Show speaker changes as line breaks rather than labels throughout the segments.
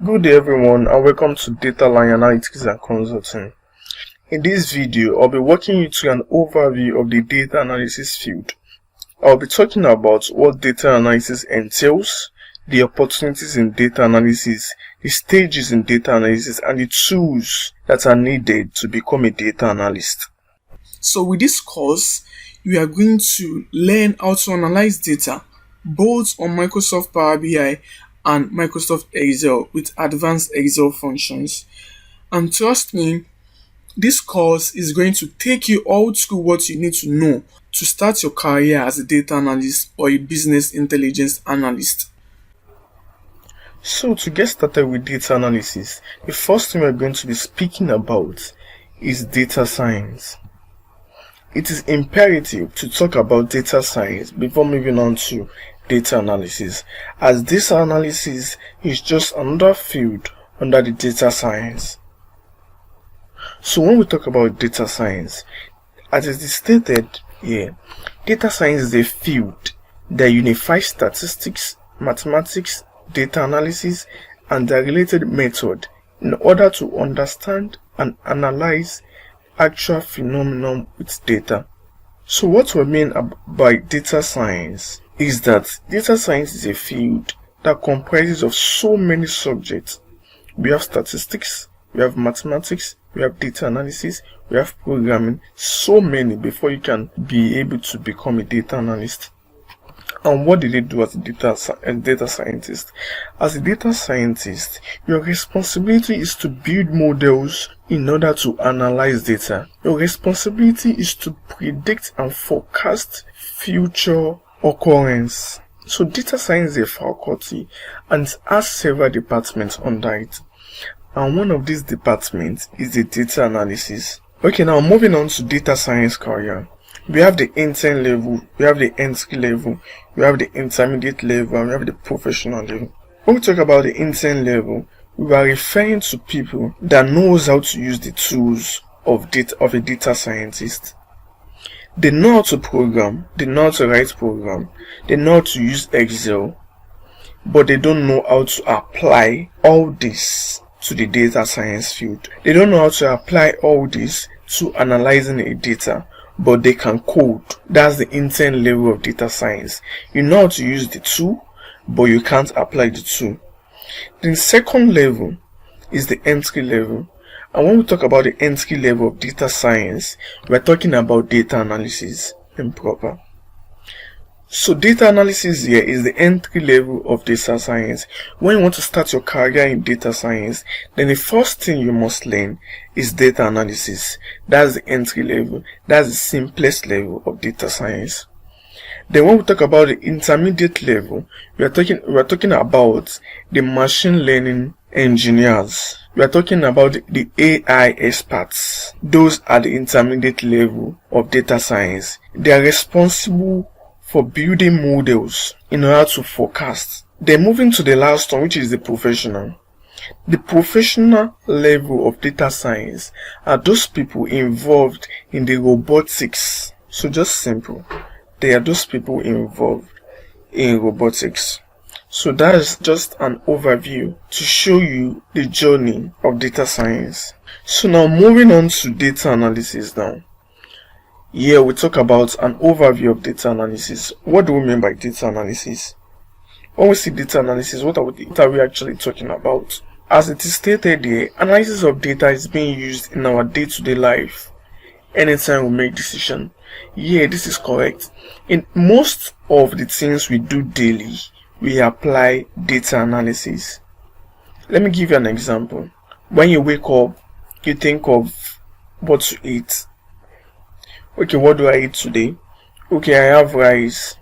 Good day everyone, and welcome to Data Line Analytics and Consulting. In this video, I'll be walking you through an overview of the data analysis field. I'll be talking about what data analysis entails, the opportunities in data analysis, the stages in data analysis, and the tools that are needed to become a data analyst. So with this course, we are going to learn how to analyze data both on Microsoft Power BI and Microsoft Excel with advanced Excel functions. And trust me, this course is going to take you all through what you need to know to start your career as a data analyst or a business intelligence analyst. So to get started with data analysis, the first thing we're going to be speaking about is data science. It is imperative to talk about data science before moving on to data analysis, as data analysis is just another field under the data science. So when we talk about data science, as it is stated here, data science is a field that unifies statistics, mathematics, data analysis, and their related method in order to understand and analyze actual phenomenon with data. So what we mean by data science is that data science is a field that comprises of so many subjects. We have statistics, we have mathematics, we have data analysis, we have programming, so many before you can be able to become a data analyst. And what did they do as a data scientist? As a data scientist, your responsibility is to build models in order to analyze data. Your responsibility is to predict and forecast future occurrence. So data science is a faculty and it has several departments under it. And one of these departments is the data analysis. Okay, now moving on to data science career. We have the intern level, we have the entry level, we have the intermediate level, and we have the professional level. When we talk about the intern level, we are referring to people that knows how to use the tools of a data scientist. They know how to program, they know how to write program, they know how to use Excel, but they don't know how to apply all this to the data science field. They don't know how to apply all this to analyzing a data, but they can code. That's the intern level of data science. You know how to use the tool, but you can't apply the tool. The second level is the entry level. And when we talk about the entry level of data science, we're talking about data analysis in proper. So data analysis here is the entry level of data science. When you want to start your career in data science, then the first thing you must learn is data analysis. That's the entry level. That's the simplest level of data science. Then when we talk about the intermediate level, we're talking about the machine learning engineers. We are talking about the AI experts. Those are the intermediate level of data science. They are responsible for building models in order to forecast. Then moving to the last one, which is the professional. The professional level of data science are those people involved in the robotics. So just simple. They are those people involved in robotics. So that is just an overview to show you the journey of data science. So now moving on to data analysis now. Here we talk about an overview of data analysis. What do we mean by data analysis? When we see data analysis, what are we actually talking about? As it is stated here, analysis of data is being used in our day-to-day life anytime we make decision. Yeah, this is correct. In most of the things we do daily, we apply data analysis. Let me give you an example. When you wake up, you think of what to eat. Okay, what do I eat today? Okay, I have rice,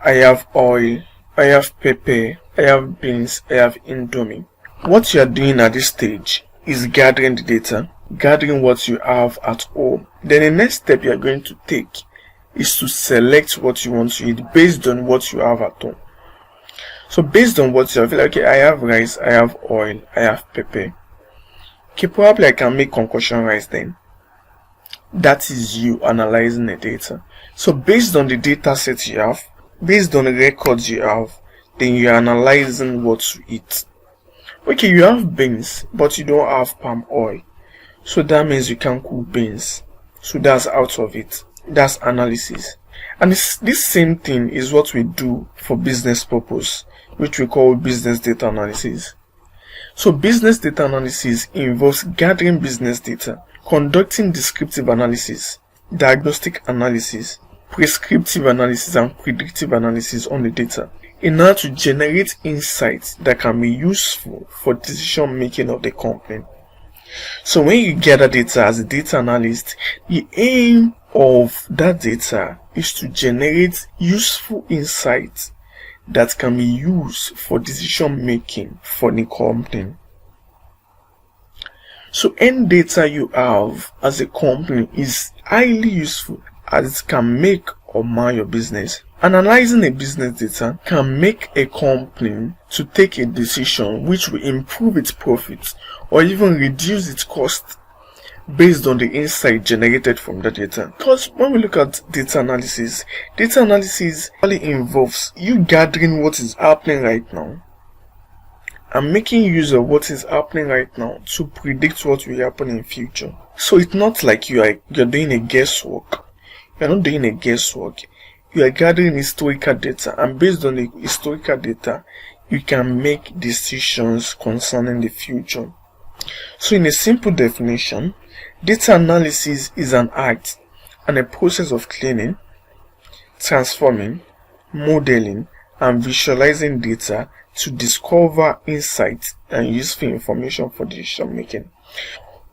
I have oil, I have pepper, I have beans, I have indomie. What you are doing at this stage is gathering the data, gathering what you have at home. Then the next step you are going to take is to select what you want to eat based on what you have at home. So based on what you have, okay, I have rice, I have oil, I have pepper. Okay, probably I can make concoction rice then. That is you analyzing the data. So based on the data set you have, based on the records you have, then you're analyzing what to eat. Okay, you have beans, but you don't have palm oil. So that means you can't cook beans. So that's out of it. That's analysis. And this same thing is what we do for business purpose, which we call business data analysis. So business data analysis involves gathering business data, conducting descriptive analysis, diagnostic analysis, prescriptive analysis, and predictive analysis on the data in order to generate insights that can be useful for decision making of the company. So when you gather data as a data analyst, the aim of that data is to generate useful insights that can be used for decision making for the company. So any data you have as a company is highly useful as it can make or mar your business. Analyzing a business data can make a company to take a decision which will improve its profits or even reduce its cost based on the insight generated from the data. Because when we look at data analysis really involves you gathering what is happening right now and making use of what is happening right now to predict what will happen in future. So it's not like you're doing a guesswork. You're not doing a guesswork. You are gathering historical data, and based on the historical data, you can make decisions concerning the future. So in a simple definition, data analysis is an act and a process of cleaning, transforming, modeling, and visualizing data to discover insights and useful information for decision making.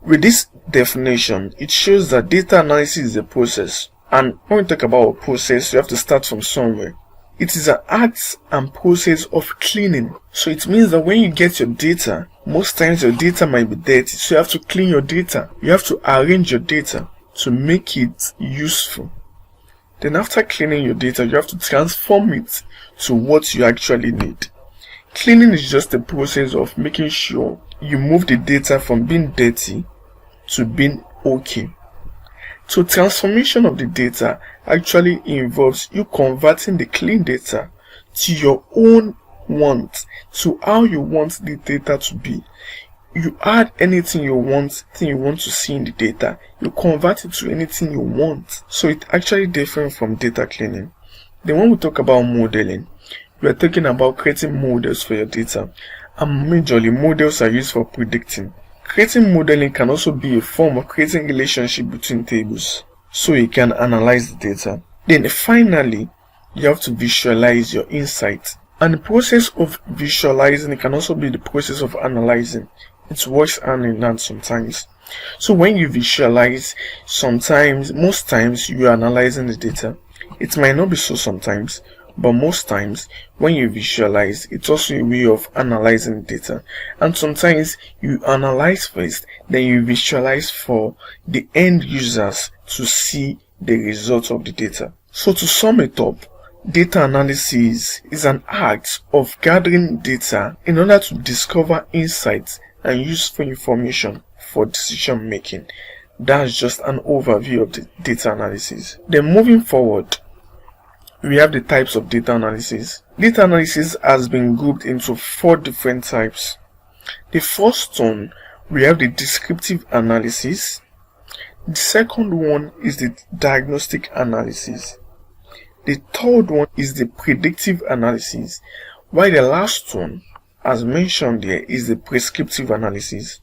With this definition, it shows that data analysis is a process. And when we talk about a process, you have to start from somewhere. It is an act and process of cleaning. So it means that when you get your data, most times your data might be dirty. So you have to clean your data. You have to arrange your data to make it useful. Then after cleaning your data, you have to transform it to what you actually need. Cleaning is just a process of making sure you move the data from being dirty to being okay. So transformation of the data actually involves you converting the clean data to your own want, to how you want the data to be. You add anything you want to see in the data, you convert it to anything you want. So it's actually different from data cleaning. Then when we talk about modeling, we are talking about creating models for your data. And majorly models are used for predicting. Creating modeling can also be a form of creating relationship between tables, so you can analyze the data. Then finally, you have to visualize your insight. And the process of visualizing can also be the process of analyzing. It works hand in hand sometimes. So when you visualize, most times you are analyzing the data. It might not be so sometimes, but most times when you visualize, it's also a way of analyzing data. And sometimes you analyze first, then you visualize for the end users to see the results of the data. So to sum it up, data analysis is an act of gathering data in order to discover insights and useful information for decision making. That's just an overview of the data analysis. Then moving forward, we have the types of data analysis. Data analysis has been grouped into 4 different types. The first one, we have the descriptive analysis. The second one is the diagnostic analysis. The third one is the predictive analysis, while the last one, as mentioned here, is the prescriptive analysis.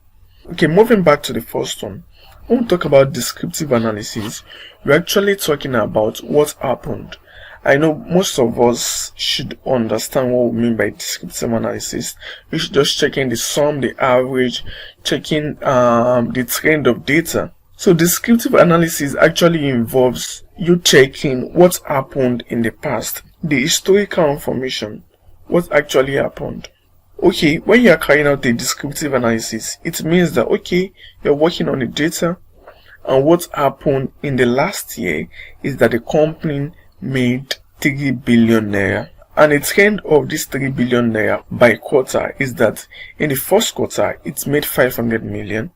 Okay, moving back to the first one. When we talk about descriptive analysis, we're actually talking about what happened. I know most of us should understand what we mean by descriptive analysis. We should just check in the sum, the average, checking the trend of data. So descriptive analysis actually involves you checking what happened in the past, the historical information, what actually happened. Okay, when you are carrying out a descriptive analysis, it means that okay, you're working on the data, and what happened in the last year is that the company made 3 billion naira. And the trend of this 3 billion naira by quarter is that in the first quarter it made 500 million,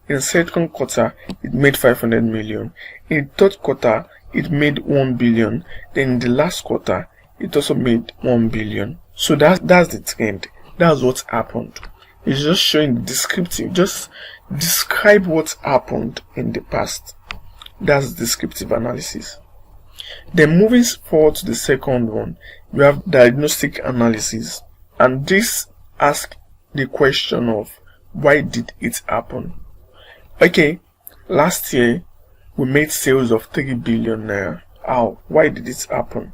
in the second quarter it made 500 million, in the third quarter it made 1 billion, then in the last quarter it also made 1 billion. So that's the trend. That's what happened. It's just showing the descriptive, just describe what happened in the past. That's descriptive analysis. Then moving forward to the second one, you have diagnostic analysis, and this asks the question of why did it happen? Okay, last year we made sales of 3 billion naira. How? Why did it happen?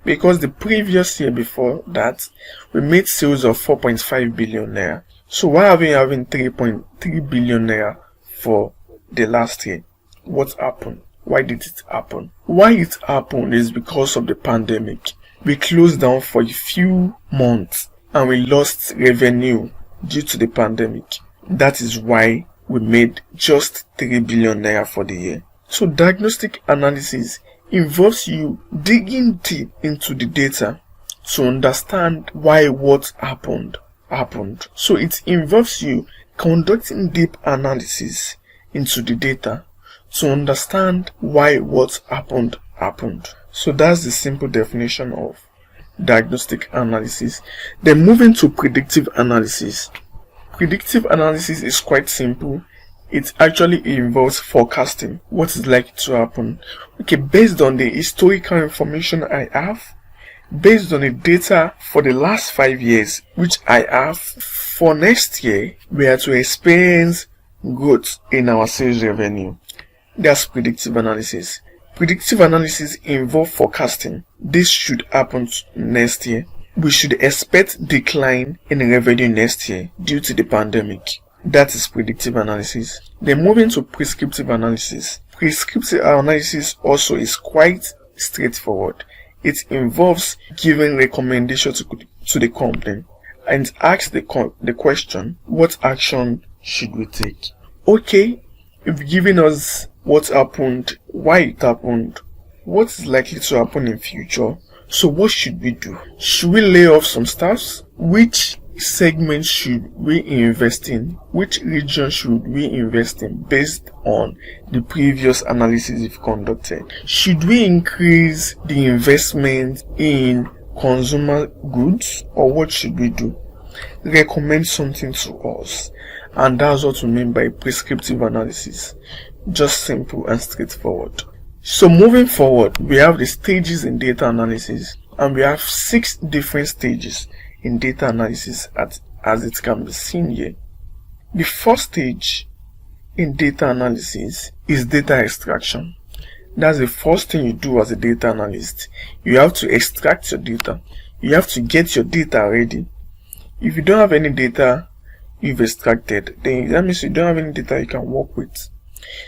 Because the previous year before that, we made sales of 4.5 billion naira. So why are we having 3.3 billion naira for the last year? What happened? Why did it happen? Why it happened is because of the pandemic. We closed down for a few months and we lost revenue due to the pandemic. That is why we made just 3 billion naira for the year. So diagnostic analysis involves you digging deep into the data to understand why what happened. So it involves you conducting deep analysis into the data to understand why what happened. So that's the simple definition of diagnostic analysis. Then moving to predictive analysis. Predictive analysis is quite simple. It actually involves forecasting what is likely to happen. Okay, based on the historical information I have, based on the data for the last 5 years, which I have, for next year, we are to experience growth in our sales revenue. That's predictive analysis. Predictive analysis involves forecasting. This should happen next year. We should expect decline in revenue next year due to the pandemic. That is predictive analysis. Then moving to prescriptive analysis. Prescriptive analysis also is quite straightforward. It involves giving recommendations to the company and asks the question, what action should we take? Okay, you've given us what happened, why it happened, what is likely to happen in future. So what should we do? Should we lay off some staffs? Which segment should we invest in? Which region should we invest in based on the previous analysis we've conducted? Should we increase the investment in consumer goods, or what should we do? Recommend something to us, and that's what we mean by prescriptive analysis. Just simple and straightforward. So moving forward, we have the stages in data analysis, and we have 6 different stages in data analysis as it can be seen here. The first stage in data analysis is data extraction. That's the first thing you do as a data analyst. You have to extract your data. You have to get your data ready. If you don't have any data you've extracted, then that means you don't have any data you can work with.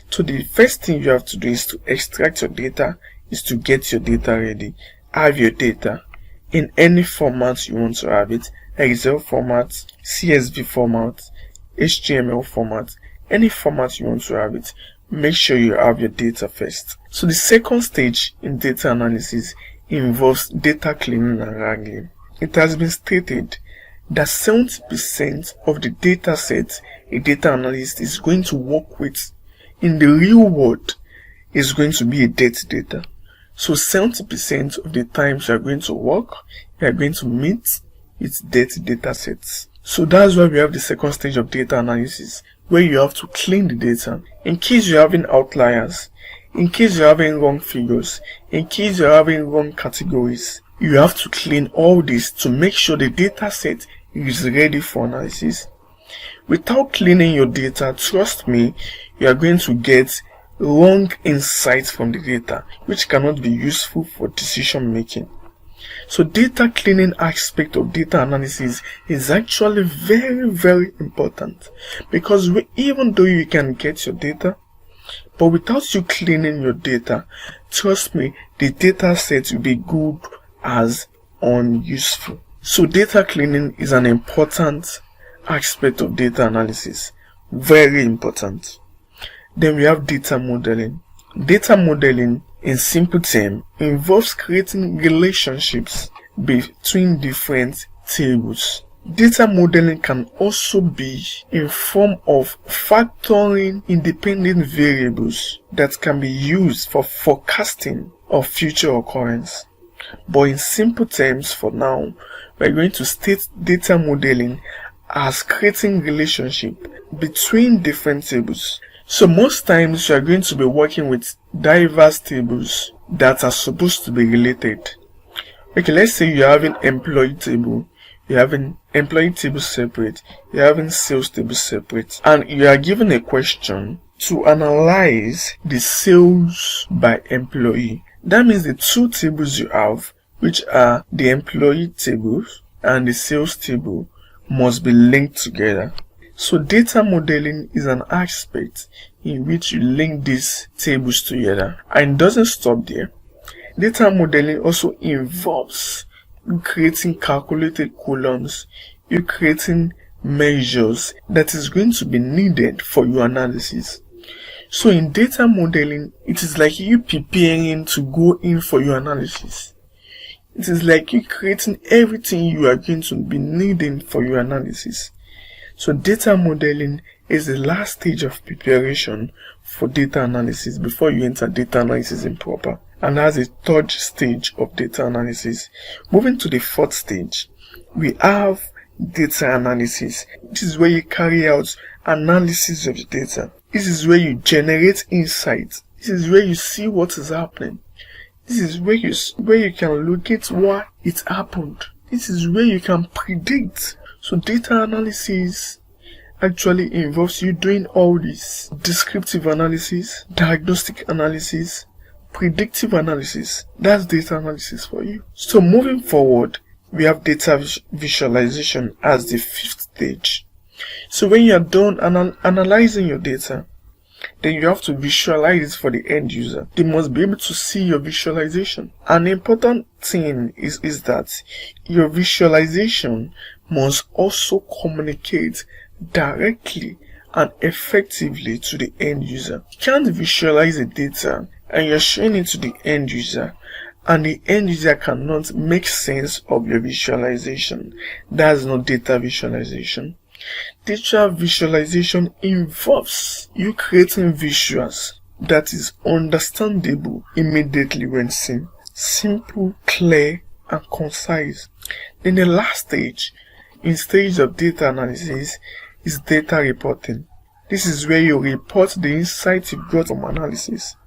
So the first thing you have to do is to extract your data, is to get your data ready. Have your data in any format you want to have it: Excel format, CSV format, HTML format, any format you want to have it. Make sure you have your data first. So the second stage in data analysis involves data cleaning and wrangling. It has been stated that 70% of the data set a data analyst is going to work with in the real world is going to be a dirty data. So 70% of the times you are going to work, you are going to meet its dirty data sets. So that's why we have the second stage of data analysis, where you have to clean the data. In case you're having outliers, in case you're having wrong figures, in case you're having wrong categories, you have to clean all this to make sure the data set is ready for analysis. Without cleaning your data, trust me, you are going to get wrong insights from the data, which cannot be useful for decision making. So data cleaning aspect of data analysis is actually very, very important, because even though you can get your data, but without you cleaning your data, trust me, the data set will be good as unuseful. So data cleaning is an important aspect of data analysis, very important. Then we have data modeling. Data modeling, in simple terms, involves creating relationships between different tables. Data modeling can also be in form of factoring independent variables that can be used for forecasting of future occurrence. But in simple terms for now, we're going to state data modeling as creating relationship between different tables. So most times you are going to be working with diverse tables that are supposed to be related. Okay, let's say you're having employee table, you're having employee table separate, you're having sales table separate, and you are given a question to analyze the sales by employee. That means the two tables you have, which are the employee tables and the sales table, must be linked together. So data modeling is an aspect in which you link these tables together, and it doesn't stop there. Data modeling also involves creating calculated columns, you creating measures that is going to be needed for your analysis. So in data modeling, it is like you preparing to go in for your analysis. It is like you creating everything you are going to be needing for your analysis. So data modeling is the last stage of preparation for data analysis before you enter data analysis in proper. And that's the third stage of data analysis. Moving to the fourth stage, we have data analysis. This is where you carry out analysis of the data. This is where you generate insights. This is where you see what is happening. This is where you can locate why it happened. This is where you can predict. So data analysis actually involves you doing all this: descriptive analysis, diagnostic analysis, predictive analysis. That's data analysis for you. So moving forward, we have data visualization as the fifth stage. So when you are done analyzing your data, then you have to visualize it for the end user. They must be able to see your visualization. An important thing is that your visualization must also communicate directly and effectively to the end user. You can't visualize the data and you're showing it to the end user, and the end user cannot make sense of your visualization. That's not data visualization. Data visualization involves you creating visuals that is understandable immediately when seen. Simple, clear, and concise. Then the last stage, in stage of data analysis, is data reporting. This is where you report the insights you got from analysis.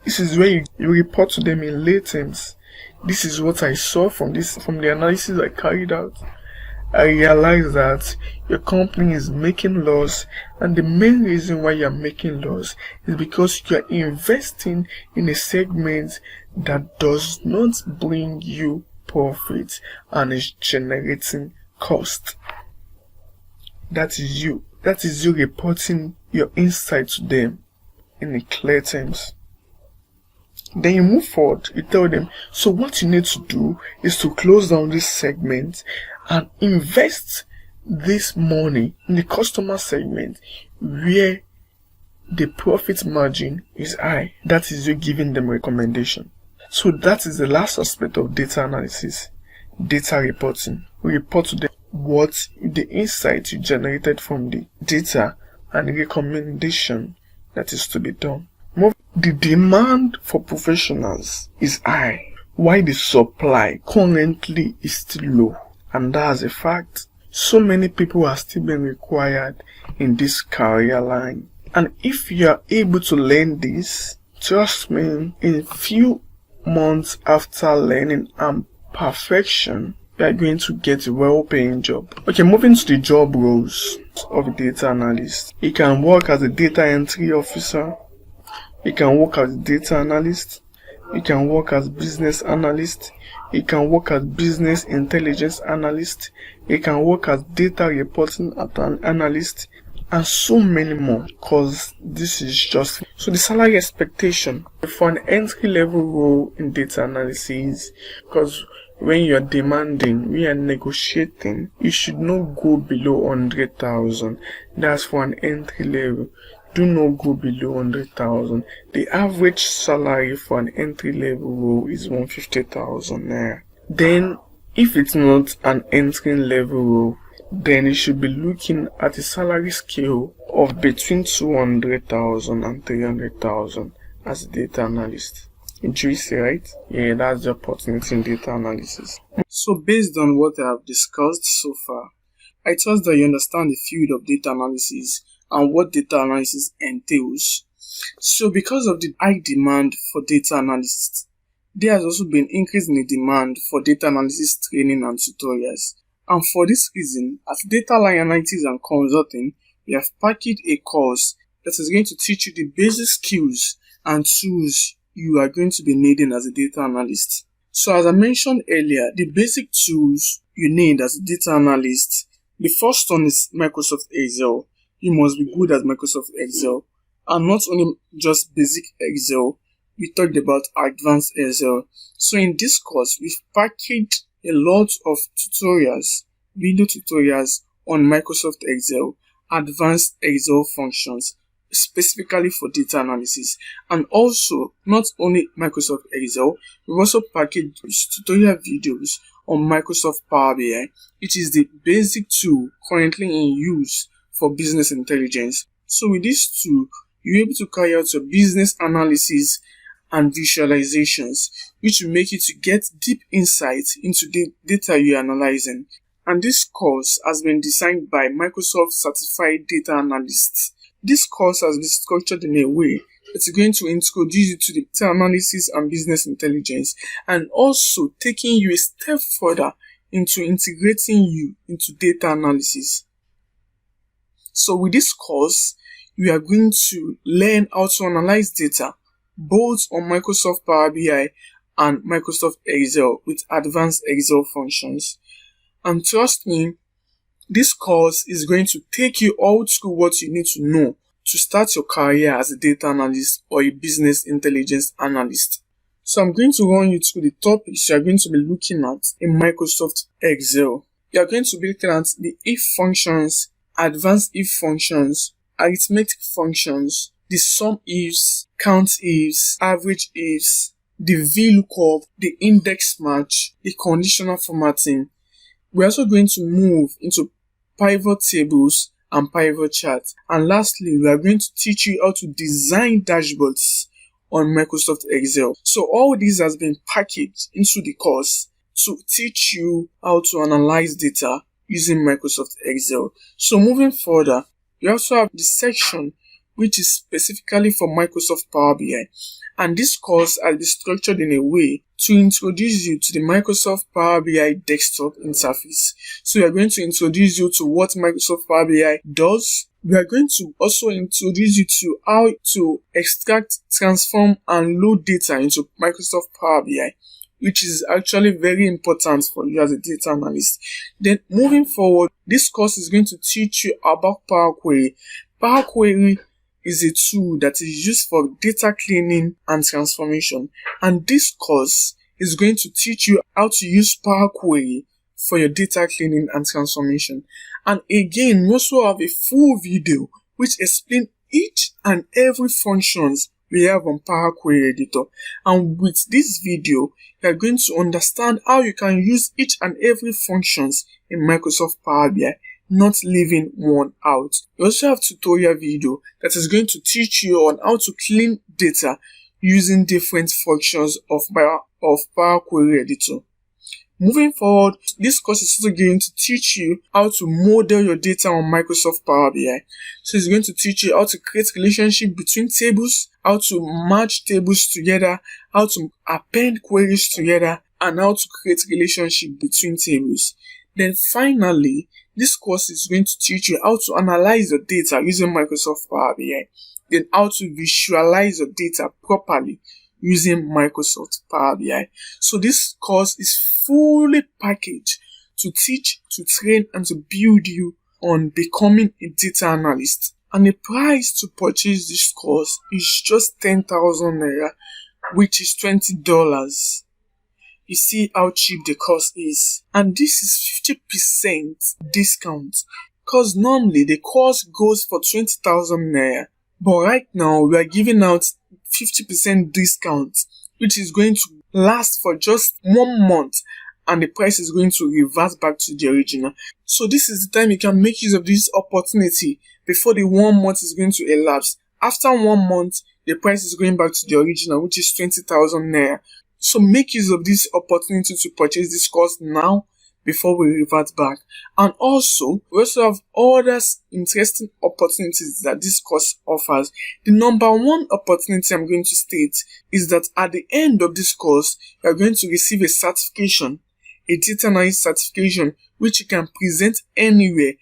This is where you report to them in lay terms. This is what I saw from the analysis I carried out. I realized that your company is making loss, and the main reason why you are making loss is because you are investing in a segment that does not bring you profit and is generating cost. That is you reporting your insight to them in clear terms. Then you move forward, you tell them, so what you need to do is to close down this segment and invest this money in the customer segment where the profit margin is high. That is you giving them recommendation. So that is the last aspect of data analysis, data reporting. We report to them what the insight you generated from the data and the recommendation that is to be done. The demand for professionals is high, while the supply currently is still low. And that's a fact. So many people are still being required in this career line. And if you are able to learn this, trust me, in few months after learning and perfection, you are going to get a well-paying job. Okay, moving to the job roles of a data analyst. You can work as a data entry officer. You can work as a data analyst. You can work as business analyst. You can work as business intelligence analyst. You can work as data reporting analyst, and so many more, because this is just so the salary expectation for an entry level role in data analysis, because when you are demanding, we are negotiating, you should not go below 100,000. That's for an entry level. Do not go below 100,000. The average salary for an entry level role is 150,000 naira. Then, if it's not an entry level role, then you should be looking at a salary scale of between 200,000 and 300,000 as a data analyst. Juicy, right? Yeah, that's the opportunity in data analysis. So based on what I have discussed so far, I trust that you understand the field of data analysis and what data analysis entails. So because of the high demand for data analysts, there has also been increase in the demand for data analysis training and tutorials. And for this reason, at Data Line Analytics and Consulting, we have packaged a course that is going to teach you the basic skills and tools you are going to be needing as a data analyst. So as I mentioned earlier, the basic tools you need as a data analyst, the first one is Microsoft Excel. You must be good at Microsoft Excel. And not only just basic Excel, we talked about advanced Excel. So in this course, we've packaged a lot of tutorials, video tutorials on Microsoft Excel, advanced Excel functions, specifically for data analysis. And also, not only Microsoft Excel, we've also packaged tutorial videos on Microsoft Power BI, which is the basic tool currently in use for business intelligence. So with this tool, you're able to carry out your business analysis and visualizations, which will make you to get deep insight into the data you're analyzing. And this course has been designed by Microsoft Certified Data Analysts. This course has been structured in a way that's going to introduce you to the data analysis and business intelligence, and also taking you a step further into integrating you into data analysis. So with this course, you are going to learn how to analyze data both on Microsoft Power BI and Microsoft Excel with advanced Excel functions. And trust me, this course is going to take you all through what you need to know to start your career as a data analyst or a business intelligence analyst. So I'm going to run you through the topics you are going to be looking at in Microsoft Excel. You are going to be looking at the if functions, advanced if functions, arithmetic functions, the sum ifs, count ifs, average ifs, the VLOOKUP, the index match, the conditional formatting. We're also going to move into pivot tables and pivot charts. And lastly, we are going to teach you how to design dashboards on Microsoft Excel. So all this has been packaged into the course to teach you how to analyze data using Microsoft Excel. So moving further, we also have the section which is specifically for Microsoft Power BI. And this course has been structured in a way to introduce you to the Microsoft Power BI desktop interface. So we are going to introduce you to what Microsoft Power BI does. We are going to also introduce you to how to extract, transform, and load data into Microsoft Power BI, which is actually very important for you as a data analyst. Then moving forward, this course is going to teach you about Power Query. Power Query is a tool that is used for data cleaning and transformation. And this course is going to teach you how to use Power Query for your data cleaning and transformation. And again, we also have a full video which explains each and every functions we have on Power Query Editor. And with this video, you are going to understand how you can use each and every functions in Microsoft Power BI, not leaving one out. You also have tutorial video that is going to teach you on how to clean data using different functions of Power Query Editor. Moving forward, this course is also going to teach you how to model your data on Microsoft Power BI. So it's going to teach you how to create relationship between tables, how to match tables together, how to append queries together, and how to create relationship between tables. Then finally, this course is going to teach you how to analyze your data using Microsoft Power BI, then how to visualize your data properly using Microsoft Power BI. So this course is fully packaged to teach, to train, and to build you on becoming a data analyst. And the price to purchase this course is just 10,000 naira, which is $20. You see how cheap the course is. And this is 50% discount, because normally the course goes for 20,000 naira. But right now we are giving out 50% discount, which is going to last for just 1 month, and the price is going to revert back to the original. So this is the time you can make use of this opportunity before the 1 month is going to elapse. After 1 month, the price is going back to the original, which is 20,000 naira. So make use of this opportunity to purchase this course now, before we revert back. And also, we also have other interesting opportunities that this course offers. The number one opportunity I'm going to state is that at the end of this course, you are going to receive a certification, a data analyst certification, which you can present anywhere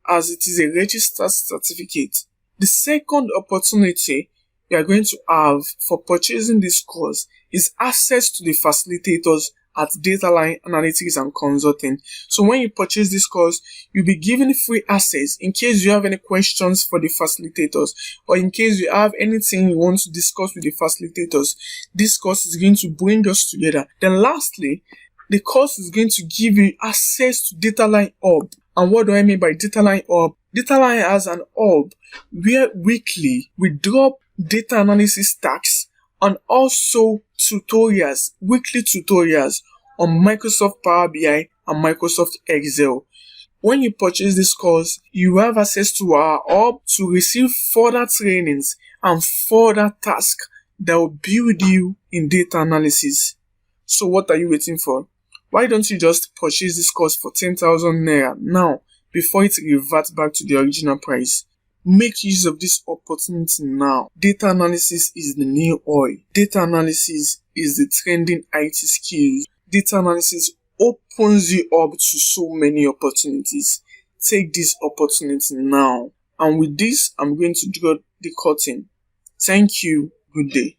as it is a registered certificate. The second opportunity you are going to have for purchasing this course is access to the facilitators at Data Line Analytics and Consulting. So when you purchase this course, you'll be given free access in case you have any questions for the facilitators, or in case you have anything you want to discuss with the facilitators. This course is going to bring us together. Then lastly, the course is going to give you access to Data Line Hub. And what do I mean by Data Line Hub? Data Line has an hub where weekly we drop data analysis tasks and also weekly tutorials on Microsoft Power BI and Microsoft Excel. When you purchase this course, you have access to our hub to receive further trainings and further tasks that will build you in data analysis. So what are you waiting for? Why don't you just purchase this course for 10,000 Naira now before it reverts back to the original price? Make use of this opportunity now. Data analysis is the new oil. Data analysis is the trending IT skills. Data analysis opens you up to so many opportunities. Take this opportunity now. And with this, I'm going to draw the curtain. Thank you. Good day.